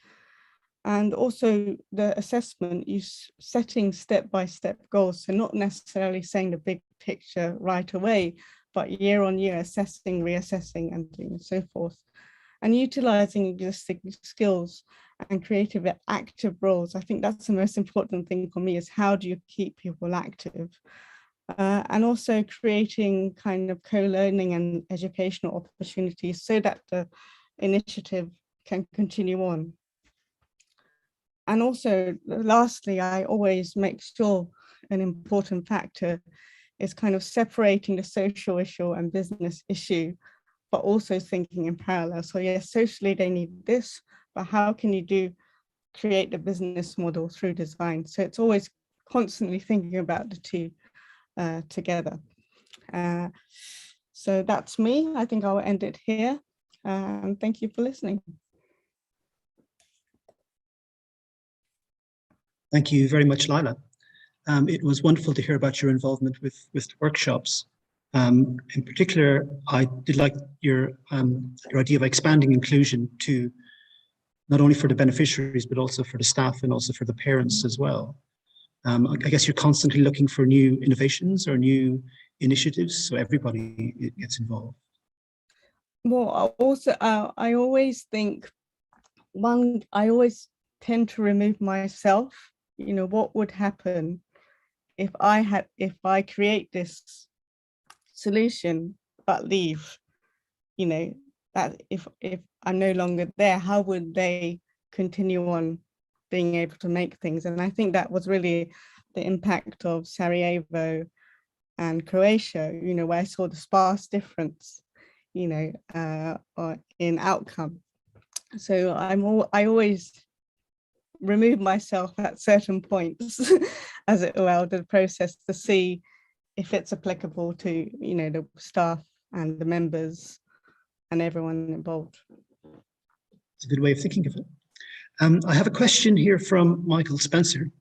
Speaker 8: And also the assessment, you setting step-by-step goals. So not necessarily saying the big picture right away, but year on year assessing, reassessing and doing so forth. And utilizing existing skills and creative active roles. I think that's the most important thing for me, is how do you keep people active? And also creating kind of co-learning and educational opportunities so that the initiative can continue on. And also, lastly, I always make sure an important factor is kind of separating the social issue and business issue, but also thinking in parallel. So yes, socially they need this, but how can you create the business model through design? So it's always constantly thinking about the two together. So that's me. I think I'll end it here. And thank you for listening.
Speaker 1: Thank you very much, Laila. It was wonderful to hear about your involvement with workshops. In particular, I did like your idea of expanding inclusion to not only for the beneficiaries, but also for the staff and also for the parents as well. I guess you're constantly looking for new innovations or new initiatives, so everybody gets involved.
Speaker 8: Well, also, I always think, I always tend to remove myself, what would happen if I create this solution, but leave, that if I'm no longer there, how would they continue on being able to make things? And I think that was really the impact of Sarajevo and Croatia, where I saw the sparse difference, in outcome. So I always remove myself at certain points, as it were, the process, to see if it's applicable to, the staff and the members and everyone involved.
Speaker 1: It's a good way of thinking of it. I have a question here from Michael Spencer.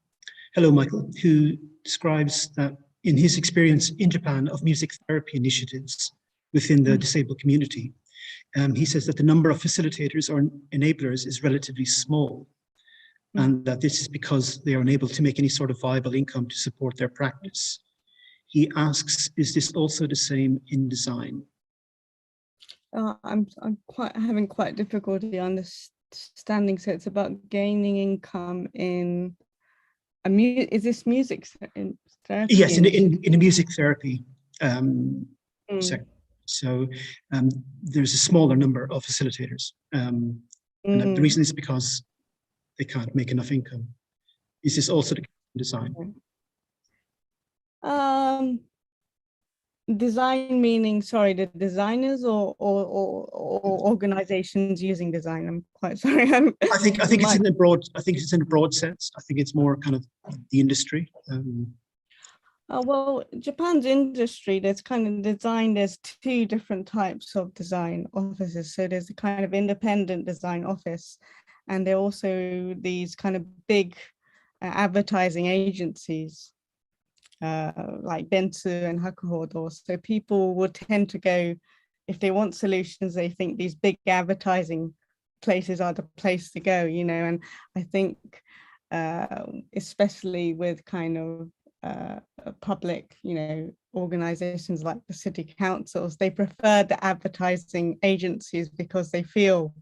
Speaker 1: Hello, Michael, who describes that in his experience in Japan of music therapy initiatives within the disabled community, he says that the number of facilitators or enablers is relatively small, and that this is because they are unable to make any sort of viable income to support their practice. He asks, is this also the same in design?
Speaker 8: I'm having quite difficulty understanding. So it's about gaining income in is this music therapy?
Speaker 1: Yes, in a music therapy sector. So there's a smaller number of facilitators. And the reason is because they can't make enough income. Is this also the design?
Speaker 8: Design meaning, sorry, the designers or organizations using design? I'm quite sorry.
Speaker 1: I think it's in a broad. I think it's in a broad sense. I think it's more kind of the industry.
Speaker 8: Well, Japan's industry, there's kind of design. There's two different types of design offices. So there's a kind of independent design office, and there are also these kind of big advertising agencies. Like Dentsu and Hakuhodo. So people would tend to go, if they want solutions, they think these big advertising places are the place to go, and I think especially with kind of public, organizations like the city councils, they prefer the advertising agencies because they feel,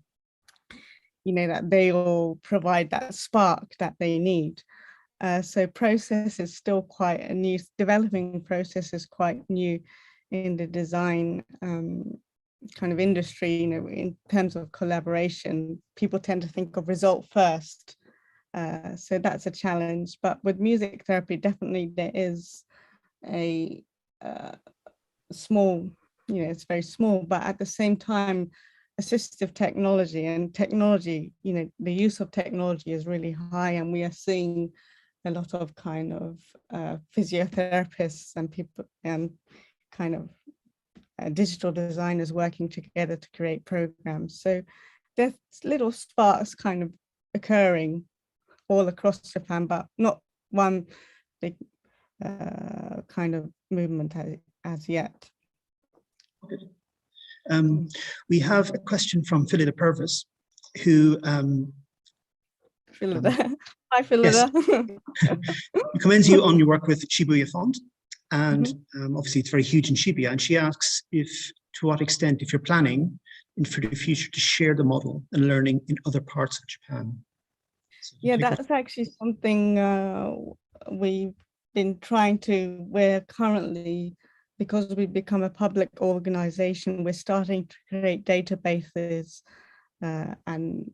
Speaker 8: that they will provide that spark that they need. So process is still quite a new, developing process is quite new in the design kind of industry, in terms of collaboration. People tend to think of result first. So that's a challenge. But with music therapy, definitely there is a small, it's very small, but at the same time, assistive technology and technology, the use of technology is really high, and we are seeing a lot of kind of physiotherapists and people and kind of digital designers working together to create programs. So there's little sparks kind of occurring all across Japan, but not one big kind of movement as yet.
Speaker 1: We have a question from Philida Purvis, who
Speaker 8: Hi, Philida.
Speaker 1: Commends you on your work with Shibuya Font, and obviously it's very huge in Shibuya. And she asks to what extent, if you're planning for the future to share the model and learning in other parts of Japan. So
Speaker 8: yeah, that's actually something we've been trying to. We're currently, because we've become a public organization, we're starting to create databases. And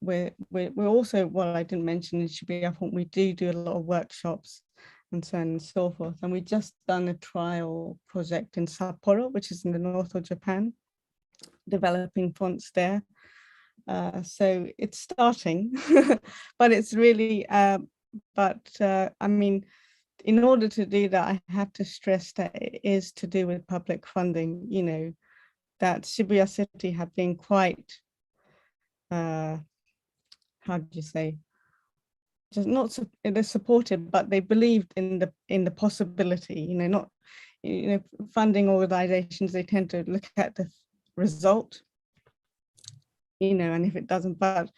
Speaker 8: we're also, what I didn't mention in Shibuya, we do a lot of workshops and so on and so forth. And we just done a trial project in Sapporo, which is in the north of Japan, developing fonts there. So it's starting, but it's really, I mean, in order to do that, I have to stress that it is to do with public funding, you know, that Shibuya City have been quite, how do you say, just not they're supportive, but they believed in the possibility, you know, not, you know, funding organizations, they tend to look at the result, you know, and if it doesn't, but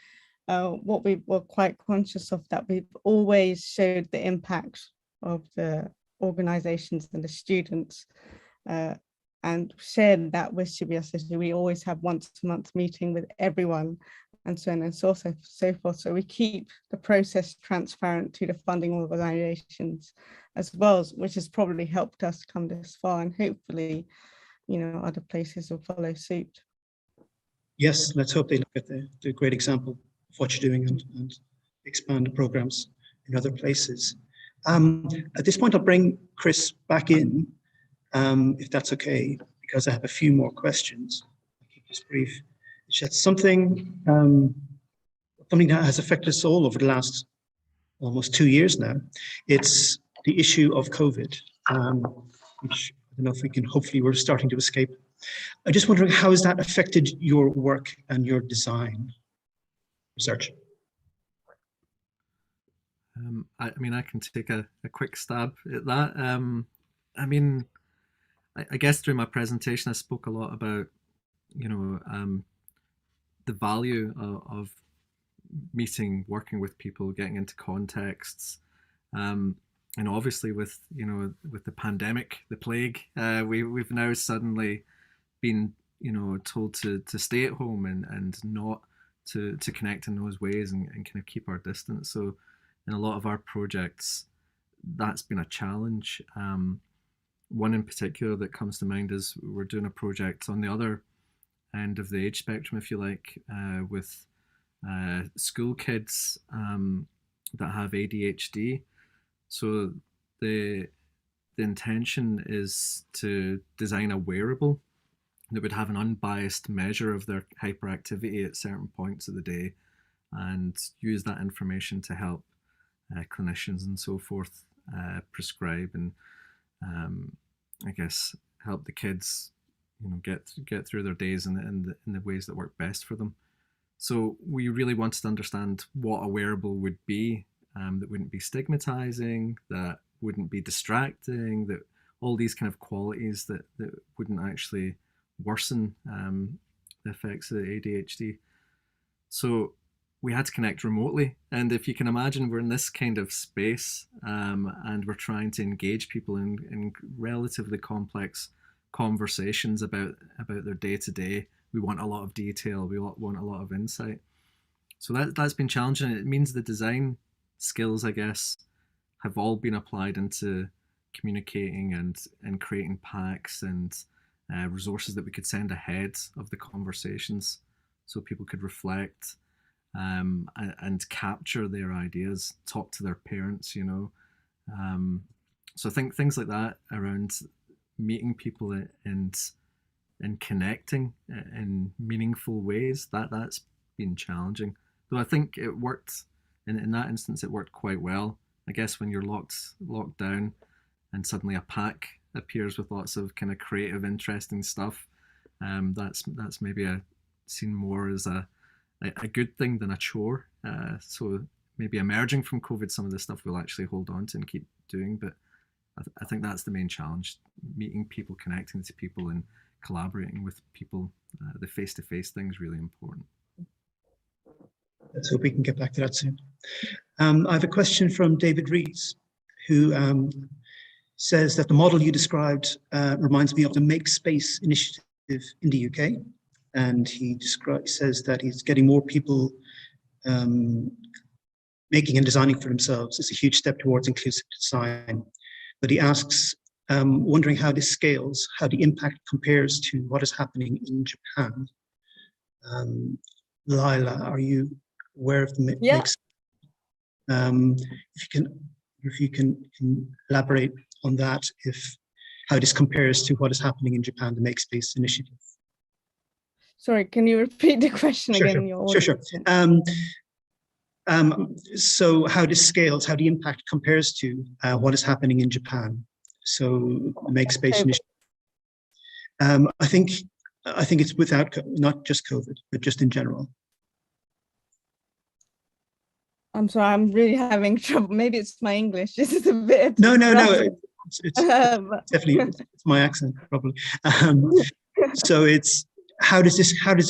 Speaker 8: what we were quite conscious of, that we've always showed the impact of the organizations and the students, and shared that with Shibuya City. We always have once a month meeting with everyone, and so on and so forth. So we keep the process transparent to the funding organizations as well, which has probably helped us come this far, and hopefully, you know, other places will follow suit.
Speaker 1: Yes, let's hope they look at the great example of what you're doing and expand the programs in other places. At this point, I'll bring Chris back in, if that's okay, because I have a few more questions. I'll keep this brief. It's something that has affected us all over the last almost 2 years now. It's the issue of COVID, which I don't know if we can, hopefully we're starting to escape. I'm just wondering, how has that affected your work and your design research?
Speaker 2: I mean, I can take a quick stab at that. I mean, I guess through my presentation, I spoke a lot about, you know, the value of meeting, working with people, getting into contexts. And obviously with, you know, with the pandemic, the plague, we've now suddenly been, you know, told to stay at home and not to connect in those ways and kind of keep our distance. So in a lot of our projects, that's been a challenge. One in particular that comes to mind is we're doing a project on the other end of the age spectrum, if you like, with school kids that have ADHD. So the intention is to design a wearable that would have an unbiased measure of their hyperactivity at certain points of the day, and use that information to help clinicians and so forth prescribe and I guess help the kids, you know, get through their days in the ways that work best for them. So we really wanted to understand what a wearable would be, that wouldn't be stigmatizing, that wouldn't be distracting, that all these kind of qualities that wouldn't actually worsen the effects of the ADHD. So we had to connect remotely, and if you can imagine, we're in this kind of space, and we're trying to engage people in relatively complex conversations about their day-to-day. We want a lot of detail, we want a lot of insight. So that's been challenging. It means the design skills, I guess, have all been applied into communicating and creating packs and resources that we could send ahead of the conversations so people could reflect and capture their ideas, talk to their parents, you know. So I think things like that around meeting people and connecting in meaningful ways, that's been challenging. Though I think it worked, in that instance, it worked quite well. I guess when you're locked down and suddenly a pack appears with lots of kind of creative, interesting stuff, that's maybe seen more as a good thing than a chore. So maybe emerging from COVID, some of this stuff we'll actually hold on to and keep doing. But I think that's the main challenge: meeting people, connecting to people, and collaborating with people. The face-to-face thing is really important.
Speaker 1: Let's hope we can get back to that soon. I have a question from David Rees, who says that the model you described reminds me of the Make Space initiative in the UK. And he says that he's getting more people making and designing for themselves. It's a huge step towards inclusive design. But he asks, wondering how this scales, how the impact compares to what is happening in Japan. Laila, are you aware of the Make? If you can elaborate on that, how this compares to what is happening in Japan, the Make Space initiative.
Speaker 8: Sorry, can you repeat the question again?
Speaker 1: Sure. So how this scales, how the impact compares to what is happening in Japan. So make space initiative. I think it's without, not just COVID, but just in general.
Speaker 8: I'm sorry, I'm really having trouble. Maybe it's my English. This is a bit.
Speaker 1: No. It's definitely it's my accent, probably. So it's how does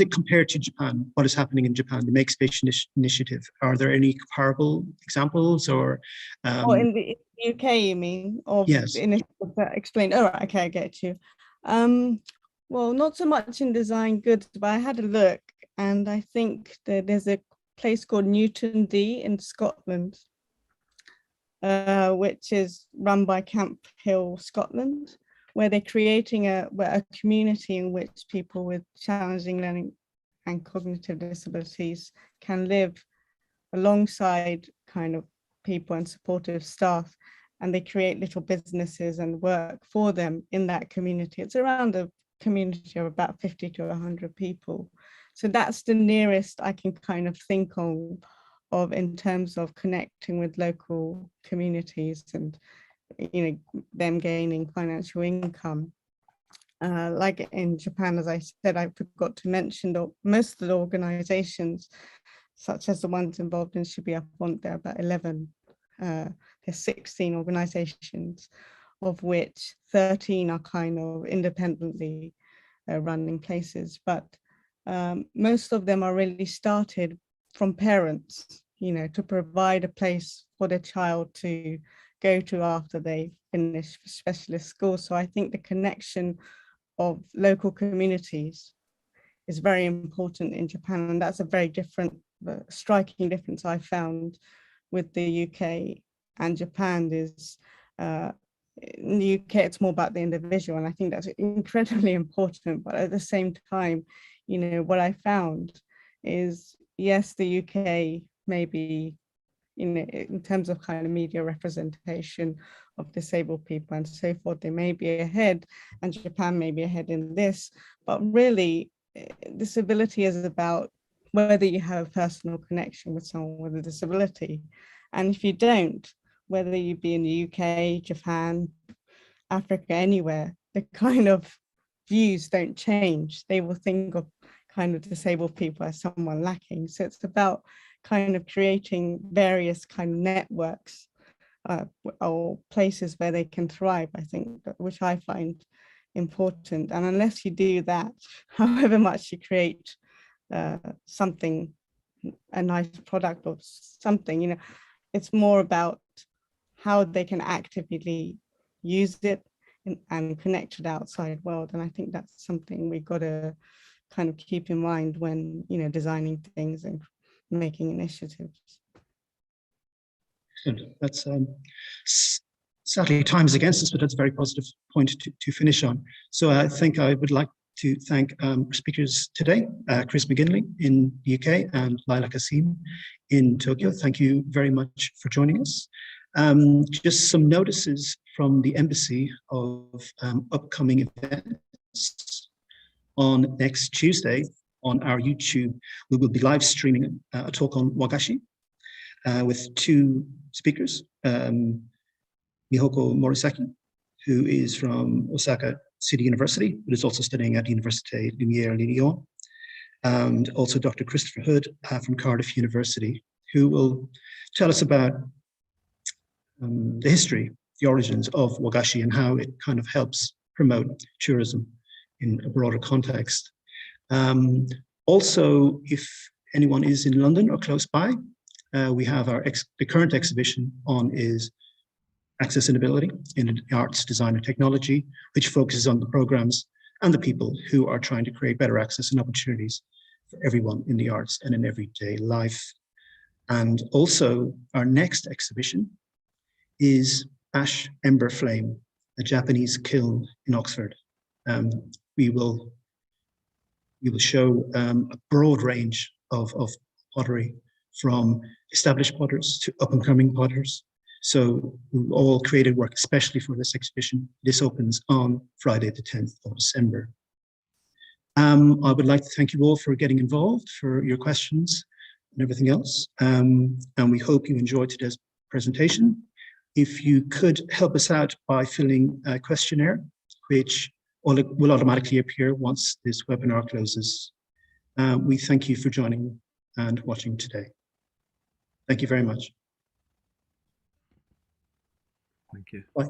Speaker 1: it compare to Japan? What is happening in Japan? The Make Space initiative. Are there any comparable examples, or?
Speaker 8: Or in the UK, you mean? Or
Speaker 1: yes.
Speaker 8: Initiatives that explain. Oh, right, okay, I get you. Well, not so much in design goods, but I had a look, and I think that there's a place called Newton D in Scotland, which is run by Camp Hill, Scotland, where they're creating a community in which people with challenging learning and cognitive disabilities can live alongside kind of people and supportive staff, and they create little businesses and work for them in that community. It's around a community of about 50 to 100 people. So that's the nearest I can kind of think of in terms of connecting with local communities and, you know, them gaining financial income. Like in Japan, as I said, I forgot to mention that most of the organizations, such as the ones involved in Shibuya Font, there are about 11. There's 16 organizations, of which 13 are kind of independently running places, but most of them are really started from parents, you know, to provide a place for their child to go to after they finish specialist school. So I think the connection of local communities is very important in Japan, and that's a very different, striking difference I found with the UK and Japan is in the UK it's more about the individual, and I think that's incredibly important. But at the same time, you know, what I found is, yes, the UK maybe, you know, in terms of kind of media representation of disabled people and so forth, they may be ahead, and Japan may be ahead in this, but really disability is about whether you have a personal connection with someone with a disability. And if you don't, whether you be in the UK, Japan, Africa, anywhere, the kind of views don't change. They will think of kind of disabled people as someone lacking. So it's about kind of creating various kind of networks or places where they can thrive, I think, which I find important. And unless you do that, however much you create something, a nice product or something, you know, it's more about how they can actively use it and connect to the outside world. And I think that's something we got to kind of keep in mind when, you know, designing things and making initiatives.
Speaker 1: Excellent. That's sadly time is against us, but that's a very positive point to finish on. So I think I would like to thank our speakers today, Chris McGinley in the UK and Laila Cassim in Tokyo. Thank you very much for joining us. Just some notices from the embassy of upcoming events. On next Tuesday on our YouTube, we will be live streaming a talk on wagashi with two speakers, Mihoko Morisaki, who is from Osaka City University, but is also studying at Université Lumière Lyon, and also Dr. Christopher Hood from Cardiff University, who will tell us about the history, the origins of wagashi and how it kind of helps promote tourism in a broader context. Also, if anyone is in London or close by, we have the current exhibition on is accessibility in arts, design and technology, which focuses on the programs and the people who are trying to create better access and opportunities for everyone in the arts and in everyday life. And also our next exhibition is Ash, Ember, Flame, a Japanese kiln in Oxford. We will show a broad range of pottery, from established potters to up-and-coming potters. So we've all created work especially for this exhibition. This opens on Friday, the 10th of December. I would like to thank you all for getting involved, for your questions. and everything else. And we hope you enjoyed today's presentation. If you could help us out by filling a questionnaire, which will automatically appear once this webinar closes. We thank you for joining and watching today. Thank you very much.
Speaker 2: Thank you.
Speaker 1: Bye.